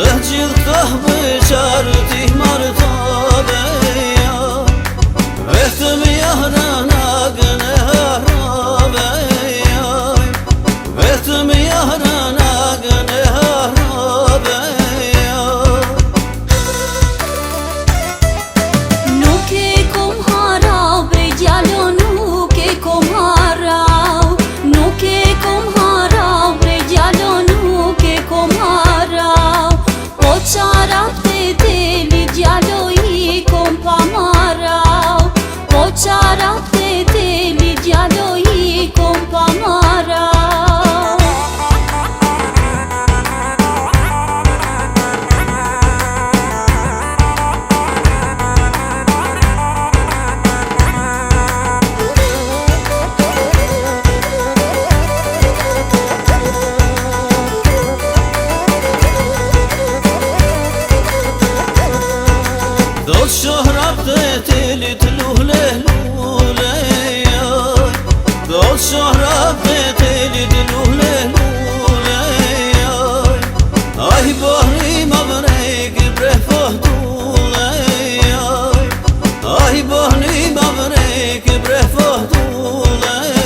Dhe gjithë këta bëqarë ti martove vetëm jahra nagën e harrove vetëm jahra nagën e harrove. Nuk e kom harau bre gjalo, nuk e kom harau, nuk e kom harau bre gjalo, nuk e kom harau. Po qarat e teli gjalo i kom pa marau, po qarat e teli gjalo i kom pa marau. Do të shohrap të telit luhle lule do të shohrap të telit luhle lule ai bahri ma vrejk bre fohtule ai bahri ma vrejk bre fohtule.